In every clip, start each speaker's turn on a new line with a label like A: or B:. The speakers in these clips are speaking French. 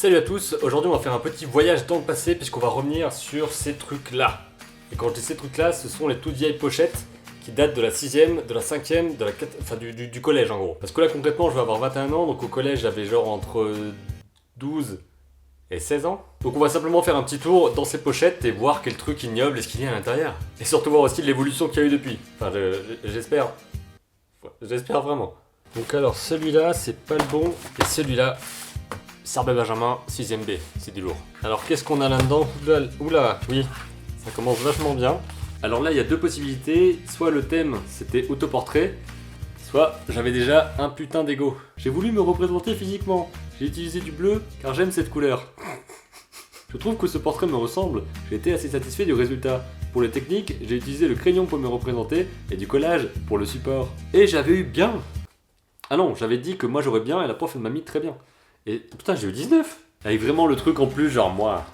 A: Salut à tous, aujourd'hui on va faire un petit voyage dans le passé puisqu'on va revenir sur ces trucs là. Et quand je dis ces trucs là, ce sont les toutes vieilles pochettes qui datent de la 6ème, de la 5ème, de la 4... enfin du collège en gros. Parce que là concrètement je vais avoir 21 ans, donc au collège j'avais genre entre 12 et 16 ans. Donc on va simplement faire un petit tour dans ces pochettes et voir quel truc ignoble est-ce qu'il y a à l'intérieur. Et surtout voir aussi l'évolution qu'il y a eu depuis. Enfin j'espère. J'espère vraiment. Donc alors celui-là c'est pas le bon, et celui-là... Sarbet Benjamin, 6ème B, c'est du lourd. Alors qu'est-ce qu'on a là-dedans? Oula, oui, ça commence vachement bien. Alors là, il y a deux possibilités. Soit le thème, c'était autoportrait, soit j'avais déjà un putain d'ego. J'ai voulu me représenter physiquement. J'ai utilisé du bleu, car j'aime cette couleur. Je trouve que ce portrait me ressemble. J'ai été assez satisfait du résultat. Pour les techniques, j'ai utilisé le crayon pour me représenter, et du collage pour le support. Et j'avais eu bien. Ah non, j'avais dit que moi j'aurais bien, et la prof elle m'a mis très bien. Et putain, j'ai eu 19. Avec vraiment le truc en plus, genre moi.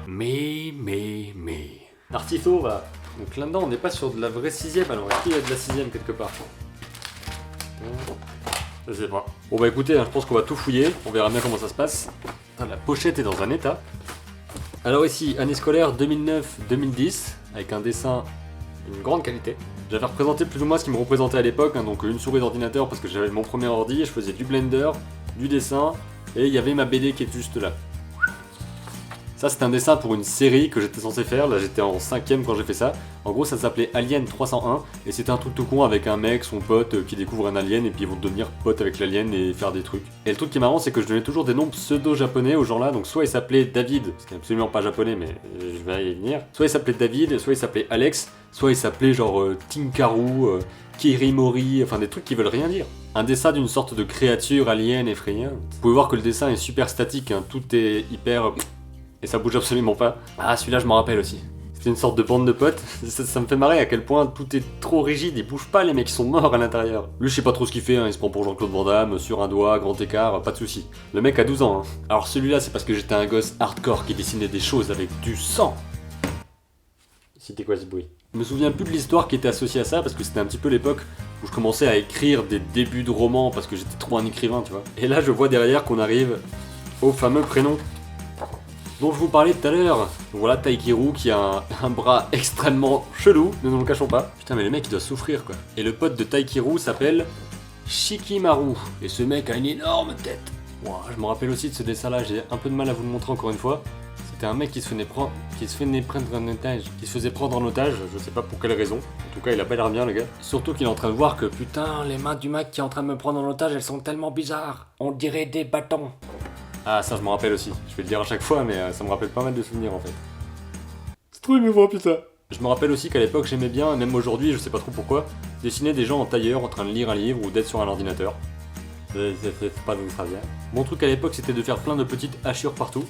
A: Mais. Narciso va. Donc là-dedans, on n'est pas sur de la vraie 6ème, alors est-ce qu'il y a de la 6ème quelque part? Je sais pas. Bon bah écoutez, je pense qu'on va tout fouiller, on verra bien comment ça se passe. Putain, la pochette est dans un état. Alors ici, année scolaire 2009-2010, avec un dessin d'une grande qualité. J'avais représenté plus ou moins ce qui me représentait à l'époque, hein, donc une souris d'ordinateur parce que j'avais mon premier ordi, je faisais du Blender, du dessin, et il y avait ma BD qui est juste là. Ça c'était un dessin pour une série que j'étais censé faire, là j'étais en 5ème quand j'ai fait ça. En gros ça s'appelait Alien 301, et c'était un truc tout con avec un mec, son pote, qui découvre un alien, et puis ils vont devenir potes avec l'alien et faire des trucs. Et le truc qui est marrant c'est que je donnais toujours des noms pseudo-japonais aux gens là, donc soit il s'appelait David, ce qui est absolument pas japonais mais je vais y venir, soit il s'appelait David, soit il s'appelait Alex, soit il s'appelait genre Tinkaru, Kirimori, enfin des trucs qui veulent rien dire. Un dessin d'une sorte de créature alien effrayante. Vous pouvez voir que le dessin est super statique, hein, tout est hyper... et ça bouge absolument pas. Ah celui-là je m'en rappelle aussi. C'était une sorte de bande de potes, ça me fait marrer à quel point tout est trop rigide, ils bougent pas, les mecs ils sont morts à l'intérieur. Lui je sais pas trop ce qu'il fait, hein, il se prend pour Jean-Claude Van Damme, sur un doigt, grand écart, pas de soucis. Le mec a 12 ans. Hein. Alors celui-là c'est parce que j'étais un gosse hardcore qui dessinait des choses avec du sang. C'était quoi ce bruit? Je me souviens plus de l'histoire qui était associée à ça parce que c'était un petit peu l'époque où je commençais à écrire des débuts de romans parce que j'étais trop un écrivain, tu vois. Et là je vois derrière qu'on arrive au fameux prénom dont je vous parlais tout à l'heure. Donc voilà Taïkiru qui a un bras extrêmement chelou, ne nous le cachons pas. Putain mais le mec il doit souffrir quoi. Et le pote de Taïkiru s'appelle Shikimaru. Et ce mec a une énorme tête. Wow, je me rappelle aussi de ce dessin là, j'ai un peu de mal à vous le montrer encore une fois. C'était un mec qui se faisait prendre en otage, je sais pas pour quelle raison. En tout cas, il a pas l'air bien, le gars. Surtout qu'il est en train de voir que putain, les mains du mec qui est en train de me prendre en otage, elles sont tellement bizarres. On dirait des bâtons. Ah, ça, je me rappelle aussi. Je vais le dire à chaque fois, mais ça me rappelle pas mal de souvenirs en fait. C'est trop émouvant, putain. Je me rappelle aussi qu'à l'époque, j'aimais bien, et même aujourd'hui, je sais pas trop pourquoi, dessiner des gens en tailleur en train de lire un livre ou d'être sur un ordinateur. C'est pas donc ça bien. Mon truc à l'époque, c'était de faire plein de petites hachures partout.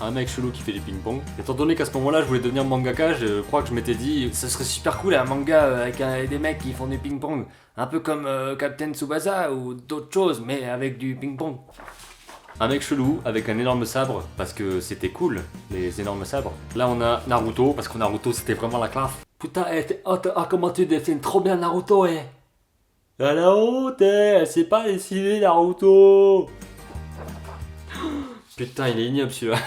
A: Un mec chelou qui fait du ping-pong. Étant donné qu'à ce moment-là, je voulais devenir mangaka, je crois que je m'étais dit ça serait super cool un manga avec des mecs qui font du ping-pong. Un peu comme Captain Tsubasa ou d'autres choses, mais avec du ping-pong. Un mec chelou avec un énorme sabre, parce que c'était cool, les énormes sabres. Là, on a Naruto, parce que Naruto, c'était vraiment la classe. Putain, comment tu dessines trop bien Naruto, eh. La honte, elle sait pas dessiner Naruto. Putain, il est ignoble celui-là.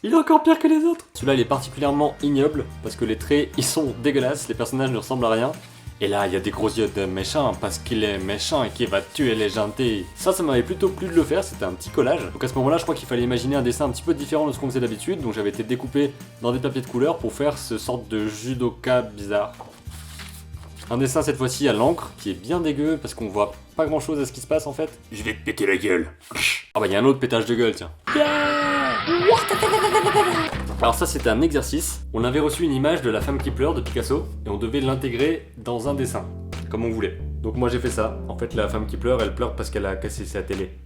A: Il est encore pire que les autres. Celui-là, il est particulièrement ignoble parce que les traits, ils sont dégueulasses, les personnages ne ressemblent à rien. Et là, il y a des gros yeux de méchant parce qu'il est méchant et qu'il va tuer les gentils. Ça m'avait plutôt plu de le faire, c'était un petit collage. Donc à ce moment-là, je crois qu'il fallait imaginer un dessin un petit peu différent de ce qu'on faisait d'habitude. Donc j'avais été découpé dans des papiers de couleur pour faire ce sorte de judoka bizarre. Un dessin cette fois-ci à l'encre qui est bien dégueu parce qu'on voit pas grand-chose à ce qui se passe en fait. Je vais te péter la gueule. Ah bah il y a un autre pétage de gueule, tiens. Alors ça c'était un exercice, on avait reçu une image de la femme qui pleure de Picasso et on devait l'intégrer dans un dessin, comme on voulait. Donc moi j'ai fait ça, en fait la femme qui pleure, elle pleure parce qu'elle a cassé sa télé.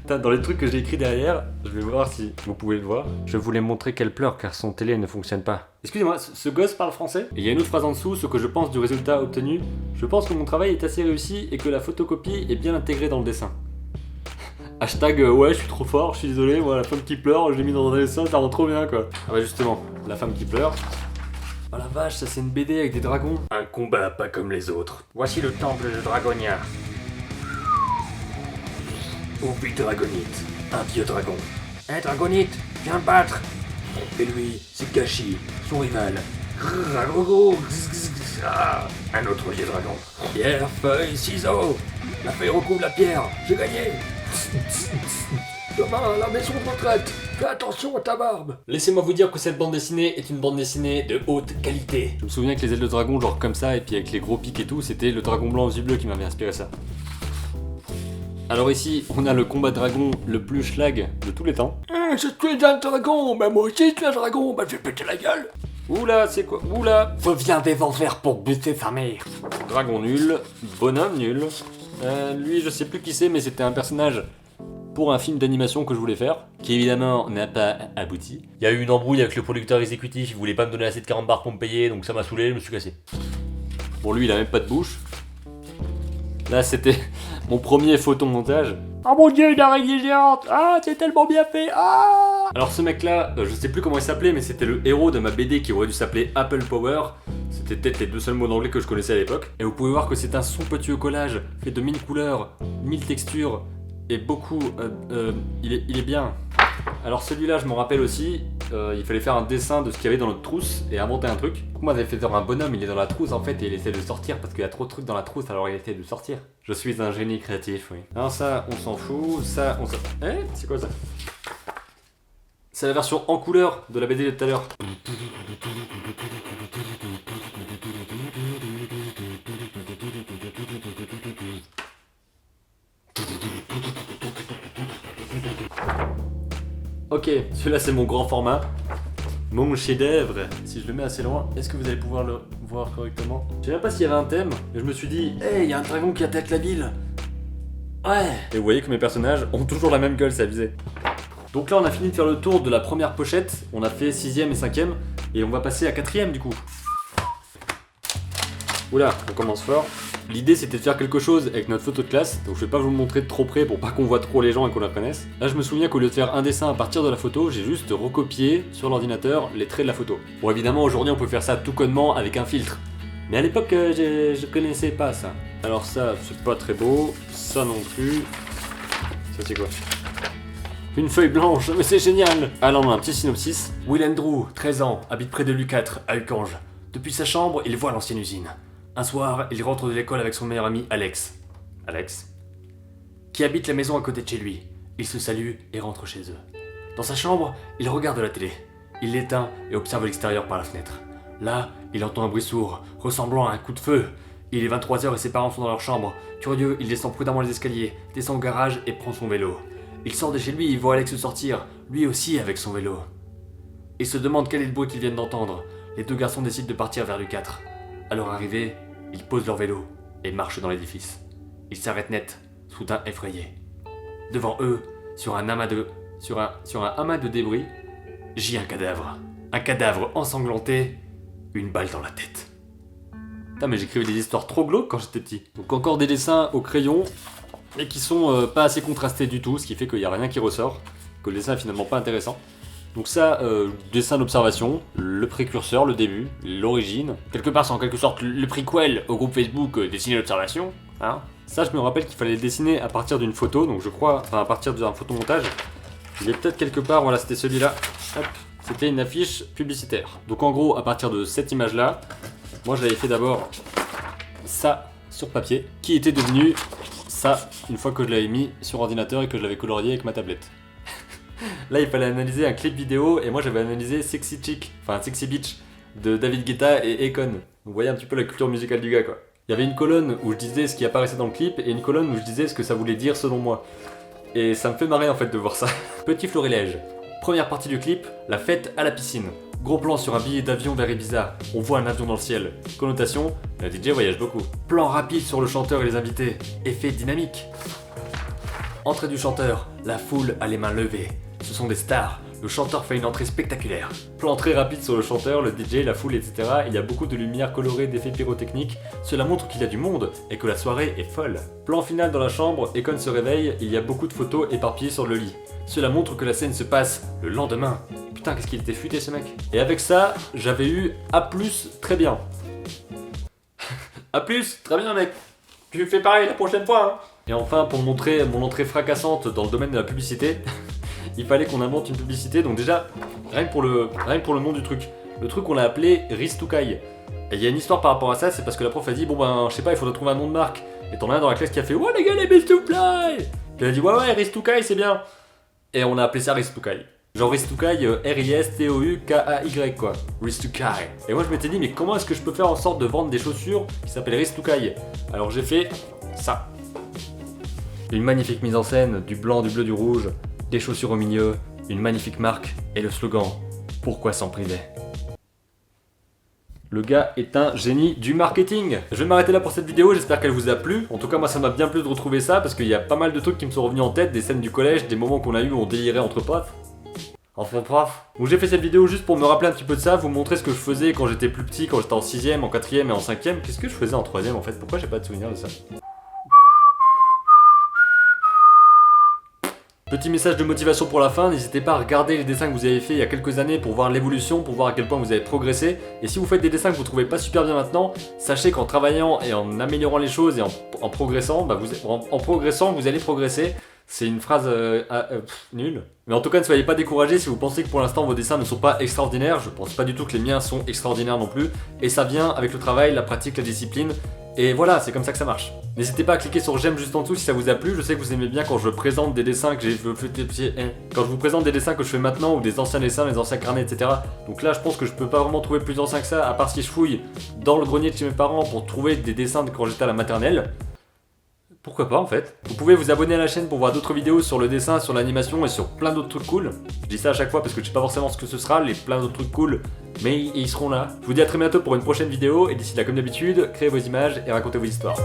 A: Dans les trucs que j'ai écrits derrière, je vais voir si vous pouvez le voir. Je voulais montrer qu'elle pleure car son télé ne fonctionne pas. Excusez-moi, ce gosse parle français? Et il y a une autre phrase en dessous, ce que je pense du résultat obtenu. Je pense que mon travail est assez réussi et que la photocopie est bien intégrée dans le dessin. Hashtag ouais je suis trop fort, je suis désolé, moi la femme qui pleure, je l'ai mis dans un dessin, ça rend trop bien quoi. Ah bah justement, la femme qui pleure. Oh la vache, ça c'est une BD avec des dragons. Un combat pas comme les autres. Voici le temple de Dragonia.
B: Oublie Dragonite, un vieux dragon. Hé Dragonite, viens le battre. Et lui, c'est Kashi, son rival. Un autre vieux dragon. Pierre, feuille, ciseaux. La feuille recouvre la pierre, j'ai gagné. Demain, la maison de retraite. Fais attention à ta barbe.
A: Laissez-moi vous dire que cette bande dessinée est une bande dessinée de haute qualité. Je me souviens que les ailes de dragon, genre comme ça, et puis avec les gros pics et tout, c'était le dragon blanc aux yeux bleus qui m'avait inspiré ça. Alors ici, on a le combat de dragon le plus schlag de tous les temps.
B: Je suis un dragon, bah moi aussi je suis un dragon, bah je vais péter la gueule.
A: Oula, c'est quoi? Oula!
B: Reviens des enfers pour buter sa mère.
A: Dragon nul, bonhomme nul. Lui, je sais plus qui c'est, mais c'était un personnage pour un film d'animation que je voulais faire, qui évidemment n'a pas abouti. Il y a eu une embrouille avec le producteur exécutif, il voulait pas me donner assez de 40 bars pour me payer, donc ça m'a saoulé, je me suis cassé. Bon, lui, il a même pas de bouche. Là, c'était mon premier photomontage.
B: Oh mon dieu, une araignée géante. Ah, c'est tellement bien fait. Ah.
A: Alors ce mec-là, je sais plus comment il s'appelait, mais c'était le héros de ma BD qui aurait dû s'appeler Apple Power. C'était peut-être les deux seuls mots d'anglais que je connaissais à l'époque. Et vous pouvez voir que c'est un somptueux collage, fait de 1000 couleurs, 1000 textures, et beaucoup... il est bien. Alors celui-là, je m'en rappelle aussi, il fallait faire un dessin de ce qu'il y avait dans notre trousse et inventer un truc. Moi j'avais fait faire un bonhomme, il est dans la trousse en fait, et il essaie de sortir parce qu'il y a trop de trucs dans la trousse, alors il essaie de sortir. Je suis un génie créatif, oui. Alors ça, on s'en fout, ça, on s'en... Eh, c'est quoi ça? C'est la version en couleur de la BD de tout à l'heure. Ok, celui-là c'est mon grand format. Mon chef-d'œuvre. Si je le mets assez loin, est-ce que vous allez pouvoir le voir correctement? Je sais même pas s'il y avait un thème, mais je me suis dit, hey, il y a un dragon qui attaque la ville. Ouais. Et vous voyez que mes personnages ont toujours la même gueule, c'est abusé. Donc là on a fini de faire le tour de la première pochette, on a fait 6ème et 5ème, et on va passer à 4ème du coup. Oula, on commence fort. L'idée c'était de faire quelque chose avec notre photo de classe, donc je vais pas vous le montrer de trop près pour pas qu'on voit trop les gens et qu'on la connaisse. Là je me souviens qu'au lieu de faire un dessin à partir de la photo, j'ai juste recopié sur l'ordinateur les traits de la photo. Bon évidemment aujourd'hui on peut faire ça tout connement avec un filtre, mais à l'époque je connaissais pas ça. Alors ça c'est pas très beau, ça non plus. Ça c'est quoi? Une feuille blanche, mais c'est génial! Alors on a un petit synopsis. Will Andrew, 13 ans, habite près de Lu4, à Uckange. Depuis sa chambre, il voit l'ancienne usine. Un soir, il rentre de l'école avec son meilleur ami Alex, qui habite la maison à côté de chez lui. Ils se saluent et rentrent chez eux. Dans sa chambre, il regarde la télé. Il l'éteint et observe l'extérieur par la fenêtre. Là, il entend un bruit sourd, ressemblant à un coup de feu. Il est 23h et ses parents sont dans leur chambre. Curieux, il descend prudemment les escaliers, descend au garage et prend son vélo. Il sort de chez lui et voit Alex sortir, lui aussi avec son vélo. Il se demande quel est le bruit qu'ils viennent d'entendre. Les deux garçons décident de partir vers Lu4. À leur arrivée, ils posent leur vélo et marchent dans l'édifice. Ils s'arrêtent net, soudain effrayés. Devant eux, sur un amas de débris, gît un cadavre. Un cadavre ensanglanté, une balle dans la tête. Putain mais j'écrivais des histoires trop glauques quand j'étais petit. Donc encore des dessins au crayon, mais qui sont pas assez contrastés du tout, ce qui fait qu'il n'y a rien qui ressort, que le dessin est finalement pas intéressant. Donc ça, dessin d'observation, le précurseur, le début, l'origine. Quelque part c'est en quelque sorte le prequel au groupe Facebook dessiner l'observation. Hein. Ça je me rappelle qu'il fallait le dessiner à partir d'une photo, donc je crois, enfin à partir d'un photomontage. Il est peut-être quelque part, voilà c'était celui-là. Hop, c'était une affiche publicitaire. Donc en gros, à partir de cette image-là, moi j'avais fait d'abord ça sur papier, qui était devenu ça une fois que je l'avais mis sur ordinateur et que je l'avais colorié avec ma tablette. Là il fallait analyser un clip vidéo et moi j'avais analysé Sexy Chick, enfin Sexy Beach de David Guetta et Akon. Vous voyez un petit peu la culture musicale du gars quoi. Il y avait une colonne où je disais ce qui apparaissait dans le clip et une colonne où je disais ce que ça voulait dire selon moi. Et ça me fait marrer en fait de voir ça. Petit florilège. Première partie du clip, la fête à la piscine. Gros plan sur un billet d'avion vers Ibiza. On voit un avion dans le ciel. Connotation, le DJ voyage beaucoup. Plan rapide sur le chanteur et les invités. Effet dynamique. Entrée du chanteur. La foule a les mains levées. Ce sont des stars. Le chanteur fait une entrée spectaculaire. Plan très rapide sur le chanteur, le DJ, la foule, etc. Il y a beaucoup de lumière colorée, d'effets pyrotechniques. Cela montre qu'il y a du monde et que la soirée est folle. Plan final dans la chambre, Akon se réveille, il y a beaucoup de photos éparpillées sur le lit. Cela montre que la scène se passe le lendemain. Putain, qu'est-ce qu'il était futé ce mec. Et avec ça, j'avais eu A+, très bien. A+, très bien mec. Tu fais pareil la prochaine fois, hein. Et enfin, pour montrer mon entrée fracassante dans le domaine de la publicité, il fallait qu'on invente une publicité. Donc déjà, rien que pour le nom du truc. Le truc, on l'a appelé Ristukai. Et il y a une histoire par rapport à ça, c'est parce que la prof a dit, bon ben, je sais pas, il faudrait trouver un nom de marque. Et t'en as un dans la classe qui a fait, ouais les gars, les best to fly. Puis elle a dit, ouais, Ristukai, c'est bien. Et on a appelé ça Ristukai. Genre Ristukai, R-I-S-T-O-U-K-A-Y quoi. Ristukai. Et moi je m'étais dit, mais comment est-ce que je peux faire en sorte de vendre des chaussures qui s'appellent Ristukai? Alors j'ai fait ça. Une magnifique mise en scène, du blanc, du bleu, du rouge, des chaussures au milieu, une magnifique marque et le slogan, pourquoi s'en priver? Le gars est un génie du marketing. Je vais m'arrêter là pour cette vidéo, j'espère qu'elle vous a plu. En tout cas moi ça m'a bien plu de retrouver ça parce qu'il y a pas mal de trucs qui me sont revenus en tête, des scènes du collège, des moments qu'on a eu où on délirait entre potes. Enfin prof. Donc j'ai fait cette vidéo juste pour me rappeler un petit peu de ça, vous montrer ce que je faisais quand j'étais plus petit, quand j'étais en 6ème, en 4ème et en 5ème. Qu'est-ce que je faisais en 3ème en fait? Pourquoi j'ai pas de souvenir de ça? Petit message de motivation pour la fin, n'hésitez pas à regarder les dessins que vous avez fait il y a quelques années pour voir l'évolution, pour voir à quel point vous avez progressé. Et si vous faites des dessins que vous trouvez pas super bien maintenant, sachez qu'en travaillant et en améliorant les choses et en progressant, vous allez progresser. C'est une phrase nulle. Mais en tout cas, ne soyez pas découragés si vous pensez que pour l'instant vos dessins ne sont pas extraordinaires. Je pense pas du tout que les miens sont extraordinaires non plus. Et ça vient avec le travail, la pratique, la discipline. Et voilà, c'est comme ça que ça marche. N'hésitez pas à cliquer sur j'aime juste en dessous si ça vous a plu. Je sais que vous aimez bien quand je présente des dessins que j'ai fait. Quand je vous présente des dessins que je fais maintenant ou des anciens dessins, les anciens carnets, etc. Donc là, je pense que je peux pas vraiment trouver plus ancien que ça, à part si je fouille dans le grenier de chez mes parents pour trouver des dessins de quand j'étais à la maternelle. Pourquoi pas en fait. Vous pouvez vous abonner à la chaîne pour voir d'autres vidéos sur le dessin, sur l'animation et sur plein d'autres trucs cool. Je dis ça à chaque fois parce que je sais pas forcément ce que ce sera, les plein d'autres trucs cool, mais ils seront là. Je vous dis à très bientôt pour une prochaine vidéo et d'ici là comme d'habitude, créez vos images et racontez vos histoires.